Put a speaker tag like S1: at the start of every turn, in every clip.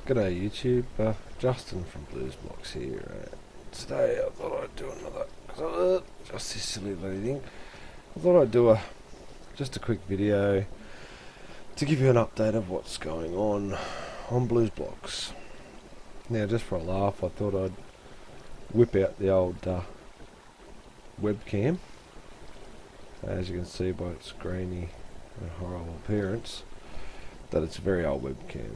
S1: G'day YouTube, Justin from BluesBlocks here. Today I thought I'd do another, just this silly leading. I thought I'd do just a quick video to give you an update of what's going on BluesBlocks. Now, just for a laugh, I thought I'd whip out the old webcam. As you can see by its grainy and horrible appearance, that it's a very old webcam.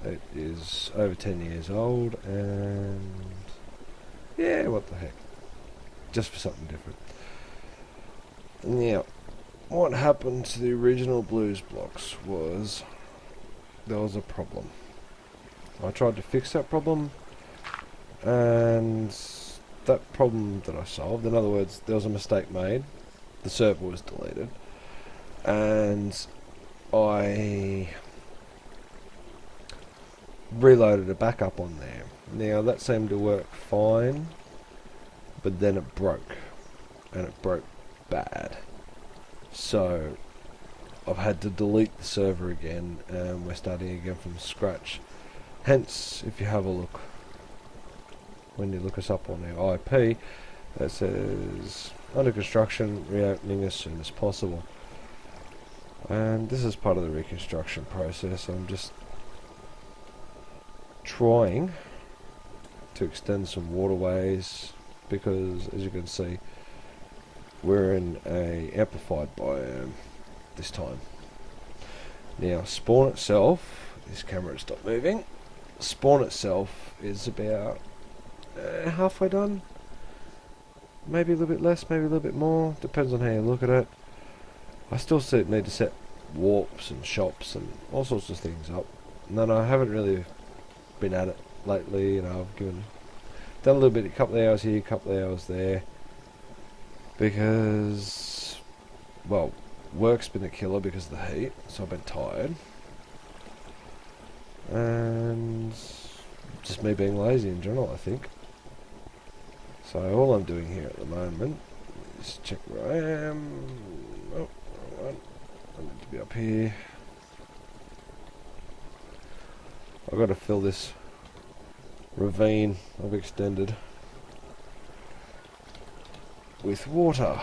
S1: It is over 10 years old, and yeah, what the heck, just for something different. Now, what happened to the original BluesBlocks was there was a problem. I tried to fix that problem, and that problem that I solved, in other words, there was a mistake made, the server was deleted, and I reloaded a backup on there. Now that seemed to work fine, but then it broke, and it broke bad. So I've had to delete the server again, and we're starting again from scratch. Hence, if you have a look, when you look us up on our IP, that says under construction, reopening as soon as possible. And this is part of the reconstruction process. I'm just trying to extend some waterways because, as you can see, we're in a amplified biome this time. Now, spawn itself, this camera stopped moving, spawn itself is about halfway done, maybe a little bit less, maybe a little bit more, depends on how you look at it. I still need to set warps and shops and all sorts of things up, and then I haven't really been at it lately. You know, I've done a little bit, a couple of hours here, a couple of hours there, because, well, work's been a killer because of the heat, so I've been tired, and just me being lazy in general, I think. So all I'm doing here at the moment is check where I am. Oh, wrong one. I need to be up here. I've got to fill this ravine I've extended with water.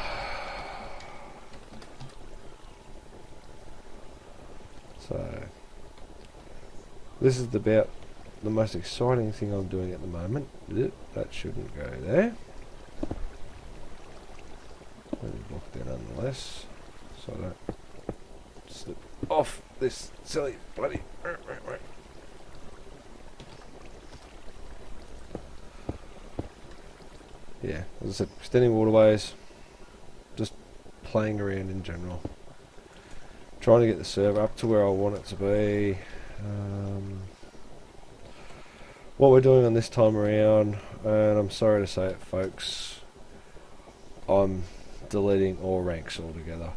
S1: So this is about the most exciting thing I'm doing at the moment. That shouldn't go there. Let me block that nonetheless, so I don't slip off this silly bloody. Yeah, as I said, extending waterways, just playing around in general, trying to get the server up to where I want it to be. What we're doing on this time around, and I'm sorry to say it, folks, I'm deleting all ranks altogether.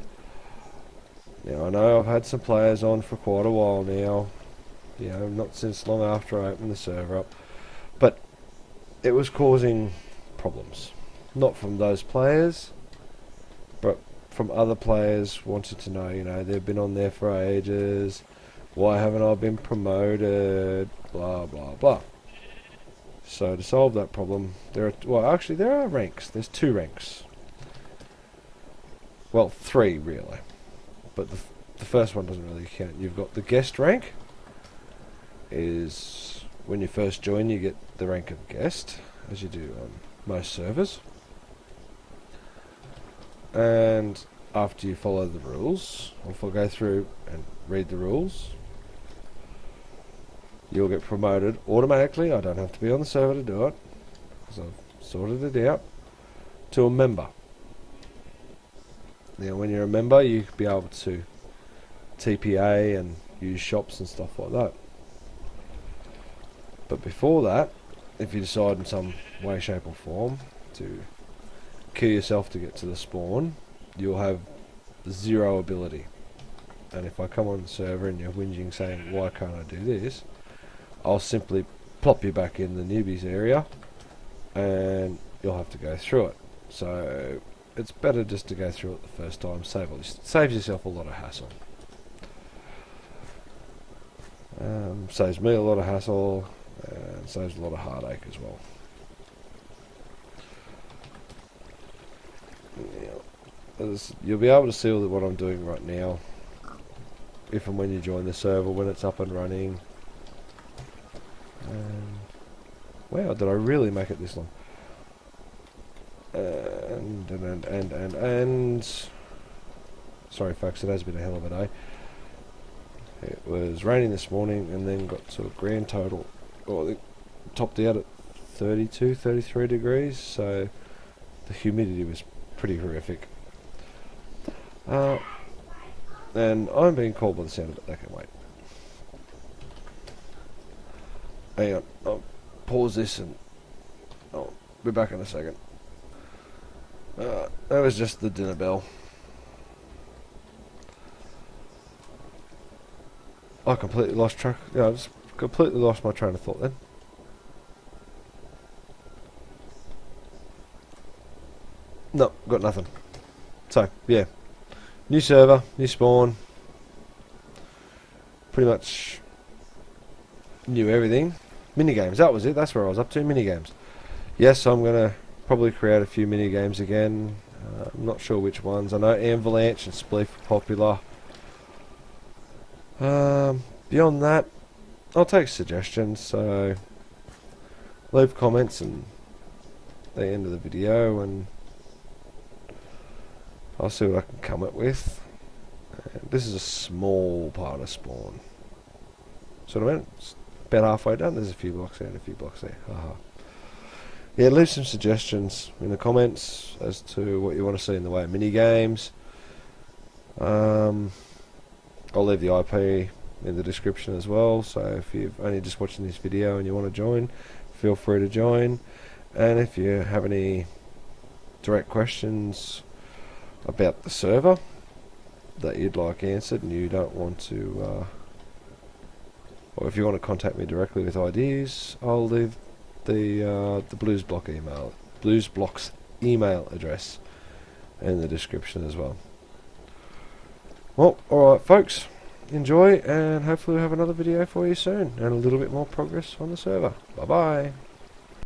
S1: Now, I know I've had some players on for quite a while now, you know, not since long after I opened the server up, but it was causing problems. Not from those players, but from other players wanting to know, you know, they've been on there for ages, why haven't I been promoted, blah blah blah. So to solve that problem, there are ranks. There's 2 ranks. Well, 3 really, but the first one doesn't really count. You've got the guest rank. Is when you first join, you get the rank of guest, as you do on most servers. And after you follow the rules, or if I go through and read the rules, you'll get promoted automatically. I don't have to be on the server to do it, because I've sorted it out, to a member. Now, when you're a member, you can be able to TPA and use shops and stuff like that. But before that, if you decide in some way, shape or form to kill yourself to get to the spawn, you'll have 0 ability. And if I come on the server and you're whinging saying, why can't I do this, I'll simply plop you back in the newbies area and you'll have to go through it. So it's better just to go through it the first time, saves yourself a lot of hassle. Saves me a lot of hassle and saves a lot of heartache as well. You'll be able to see all what I'm doing right now if and when you join the server, when it's up and running. Wow, did I really make it this long? And sorry folks, it has been a hell of a day. It was raining this morning and then got sort of grand total, or it topped out at 32, 33 degrees, so the humidity was pretty horrific. And I'm being called by the sound of it. Okay, wait. Hang on, I'll pause this and I'll be back in a second. That was just the dinner bell. I completely lost track. Yeah, I just completely lost my train of thought then. No, got nothing. So, yeah. New server, new spawn. Pretty much knew everything. Minigames, that was it. That's where I was up to, minigames. Yes, I'm going to probably create a few minigames again. I'm not sure which ones. I know Avalanche and Spleef are popular. Beyond that, I'll take suggestions, so leave comments at the end of the video and I'll see what I can come up with. This is a small part of spawn. Sort of it's about halfway done. There's a few blocks there and a few blocks there. Haha. Yeah, leave some suggestions in the comments as to what you want to see in the way of mini games. I'll leave the IP in the description as well, so if you're only just watching this video and you want to join, feel free to join. And if you have any direct questions about the server that you'd like answered and you don't want to, or if you want to contact me directly with ideas, I'll leave the BluesBlocks email address in the description as well. Well, alright folks, enjoy and hopefully we'll have another video for you soon and a little bit more progress on the server. Bye bye.